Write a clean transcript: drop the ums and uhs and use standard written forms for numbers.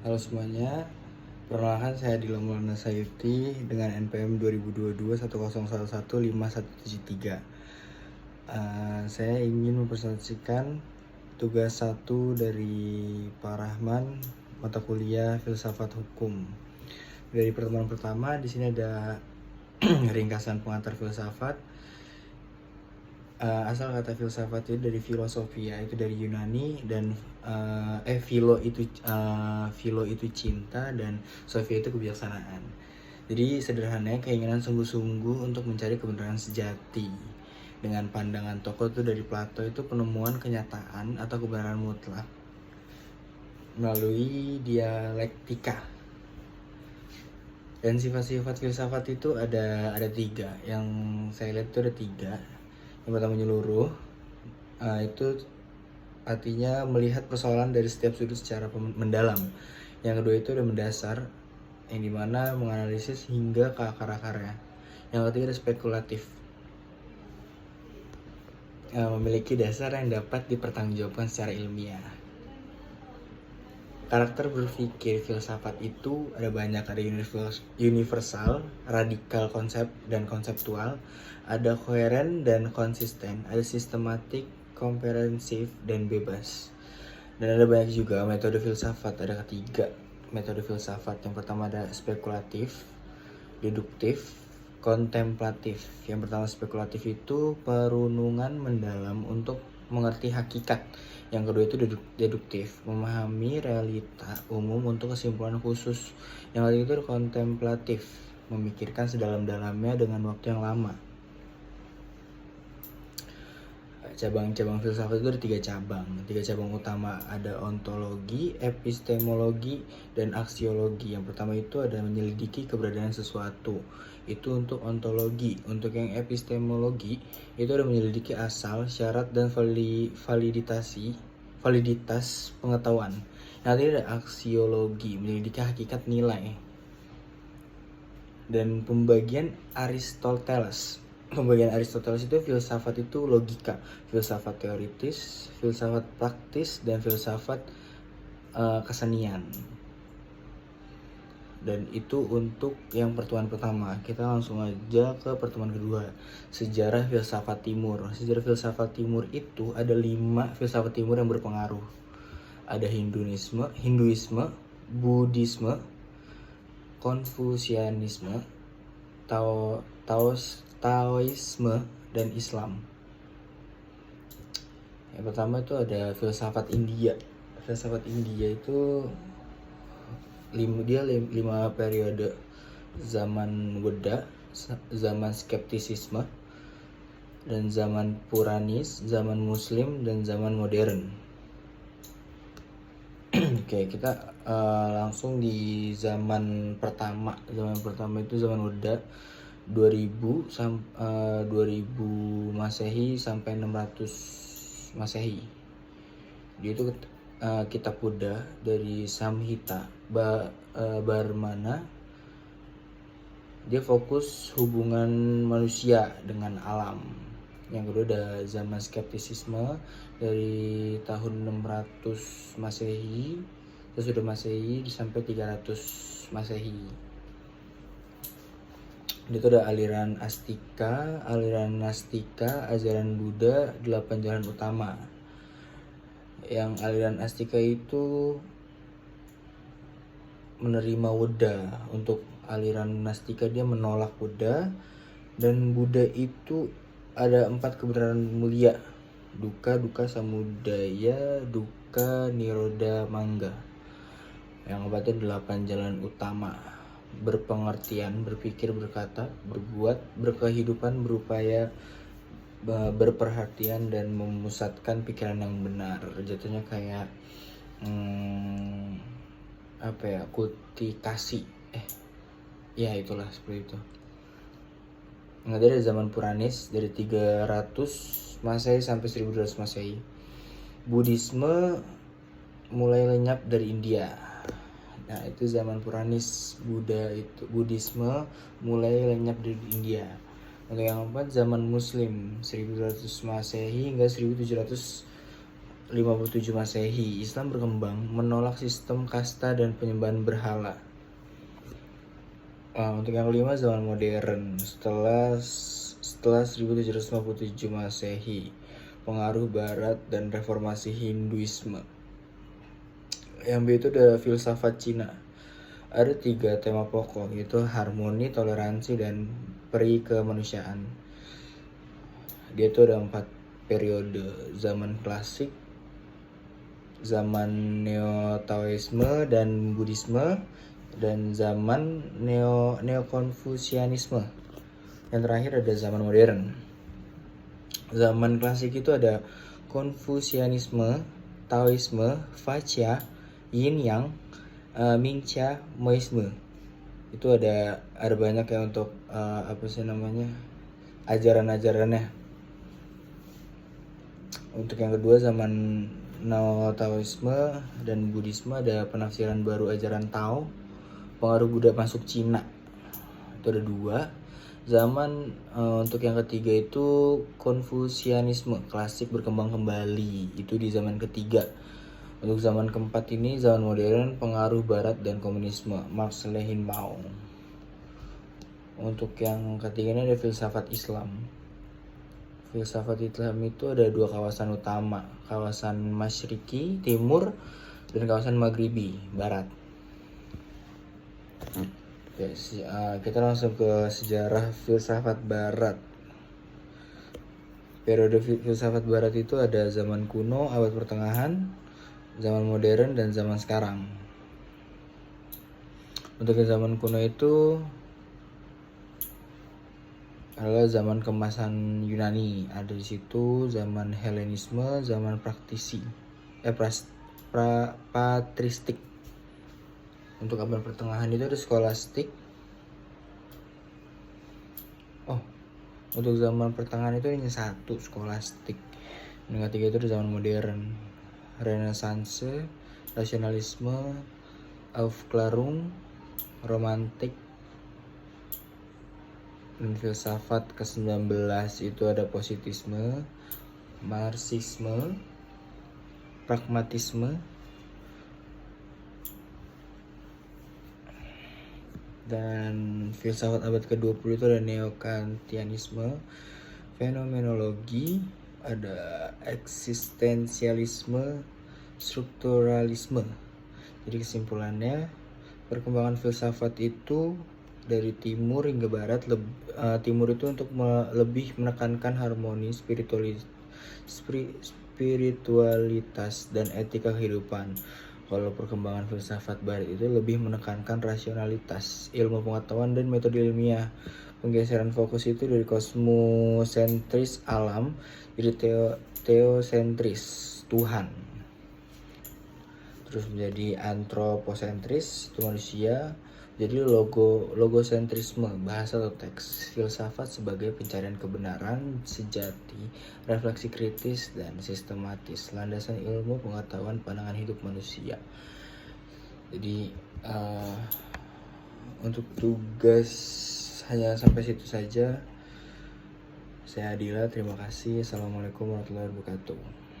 Halo semuanya, perkenalkan saya Dilan Maulana Sayuti dengan NPM 2022 10115173. Saya ingin mempresentasikan tugas 1 dari Pak Rahman, mata kuliah Filsafat Hukum. Dari pertemuan pertama, di sini ada ringkasan pengantar filsafat. Asal kata filsafat itu dari filosofia, itu dari Yunani, dan philo itu cinta, dan sophia itu kebijaksanaan. Jadi sederhananya keinginan sungguh-sungguh untuk mencari kebenaran sejati. Dengan pandangan tokoh itu dari Plato, itu penemuan kenyataan atau kebenaran mutlak melalui dialektika. Dan sifat-sifat filsafat itu ada 3. Yang saya lihat itu ada 3. Yang pertama menyeluruh, itu artinya melihat persoalan dari setiap sudut secara mendalam. Yang kedua itu ada mendasar, yang dimana menganalisis hingga ke akar-akarnya. Yang ketiga ada spekulatif, memiliki dasar yang dapat dipertanggungjawabkan secara ilmiah. Karakter berpikir filsafat itu ada banyak, ada universal, radikal konsep dan konseptual, ada koheren dan konsisten, ada sistematik, komprehensif, dan bebas. Dan ada banyak juga metode filsafat, ada 3 metode filsafat. Yang pertama ada spekulatif, deduktif, kontemplatif. Yang pertama spekulatif itu perunungan mendalam untuk mengerti hakikat. Yang kedua itu deduktif, memahami realita umum untuk kesimpulan khusus. Yang ketiga itu kontemplatif, memikirkan sedalam-dalamnya dengan waktu yang lama. Cabang-cabang filsafat itu ada 3 cabang. 3 cabang utama ada ontologi, epistemologi, dan aksiologi. Yang pertama itu ada menyelidiki keberadaan sesuatu. Itu untuk ontologi. Untuk yang epistemologi itu ada menyelidiki asal, syarat, dan validitas pengetahuan. Nanti ada aksiologi, menyelidiki hakikat nilai. Dan pembagian Aristoteles itu filsafat itu logika, filsafat teoritis, filsafat praktis, dan filsafat kesenian. Dan itu untuk yang pertemuan pertama. Kita langsung aja ke pertemuan kedua, sejarah filsafat timur. Sejarah filsafat timur itu ada 5 filsafat timur yang berpengaruh. Ada Hinduisme, Buddhisme, Konfusianisme, Taoisme, dan Islam. Yang pertama itu ada filsafat India. Filsafat India itu 5 periode: zaman Weda, zaman skeptisisme, dan zaman Puranis, zaman Muslim, dan zaman modern. Oke, kita langsung di zaman pertama. Zaman pertama itu zaman Weda, 2000 Masehi sampai 600 Masehi. Dia itu kitab Buddha dari Samhita Barmana. Dia fokus hubungan manusia dengan alam. Yang kedua ada zaman skeptisisme dari tahun 600 Masehi sesudah Masehi sampai 300 Masehi. Itu ada aliran Astika, aliran Nastika, ajaran Buddha, 8 jalan utama. Yang aliran Astika itu menerima Buddha. Untuk aliran Nastika dia menolak Buddha. Dan Buddha itu ada 4 kebenaran mulia: duka, samudaya, dukkha, nirodha, mangga. Yang keempatnya 8 jalan utama: berpengertian, berpikir, berkata, berbuat, berkehidupan, berupaya, berperhatian, dan memusatkan pikiran yang benar. Jatuhnya kayak kultivasi, ya itulah seperti itu. Nggak ada zaman Puranis dari 300 Masehi sampai 1200 Masehi. Buddhisme mulai lenyap dari India. Nah, itu zaman Puranis. Buddhisme mulai lenyap dari India. Untuk yang keempat zaman Muslim 1200 Masehi hingga 1700 57 Masehi, Islam berkembang menolak sistem kasta dan penyembahan berhala. Untuk yang kelima, zaman modern. Setelah 1757 Masehi, pengaruh Barat dan reformasi Hinduisme. Yang B itu ada filsafat Cina. Ada 3 tema pokok, yaitu harmoni, toleransi, dan peri kemanusiaan. Dia itu ada 4 periode: zaman klasik, zaman neo-taoisme dan buddhisme, dan zaman neo-konfusianisme. Yang terakhir ada zaman modern. Zaman klasik itu ada konfusianisme, taoisme, facia, yin yang, mingxia, moisme. Itu ada banyak ya untuk ajaran-ajarannya. Untuk yang kedua, zaman neo-taoisme dan buddhisme, ada penafsiran baru ajaran Tao, pengaruh Buddha masuk Cina. Itu ada 2. Untuk yang ketiga itu konfusianisme klasik berkembang kembali, itu di zaman ketiga. Untuk zaman keempat ini zaman modern, pengaruh Barat dan komunisme, Marx, Lenin, Mao. Untuk yang ketiga ini ada filsafat Islam. Filsafat Islam itu ada 2 kawasan utama, kawasan Masyriqi, timur, dan kawasan Maghribi, barat. Kita langsung ke sejarah filsafat Barat. Periode filsafat Barat itu ada zaman kuno, abad pertengahan, zaman modern, dan zaman sekarang. Untuk zaman kuno itu adalah zaman kemasan Yunani. Ada di situ zaman Helenisme, zaman patristik. Untuk abad pertengahan itu ada skolastik. Untuk zaman pertengahan itu hanya 1, skolastik. Yang ketiga itu ada zaman modern, Renaissance, rasionalisme, Aufklärung, romantik, dan filsafat ke-19 itu ada positisme, marxisme, pragmatisme, dan filsafat abad ke-20 itu ada neokantianisme, fenomenologi, ada eksistensialisme, strukturalisme. Jadi kesimpulannya, perkembangan filsafat itu dari timur hingga barat. Timur itu untuk lebih menekankan harmoni, spiritualitas dan etika kehidupan. Kalau perkembangan filsafat barat itu lebih menekankan rasionalitas, ilmu pengetahuan, dan metode ilmiah. Penggeseran fokus itu dari kosmosentris alam jadi teosentris Tuhan, terus menjadi antroposentris itu manusia, jadi logosentrisme bahasa atau teks. Filsafat sebagai pencarian kebenaran sejati, refleksi kritis dan sistematis, landasan ilmu pengetahuan, pandangan hidup manusia. Jadi untuk tugas hanya sampai situ saja. Saya Adila, terima kasih. Assalamualaikum warahmatullahi wabarakatuh.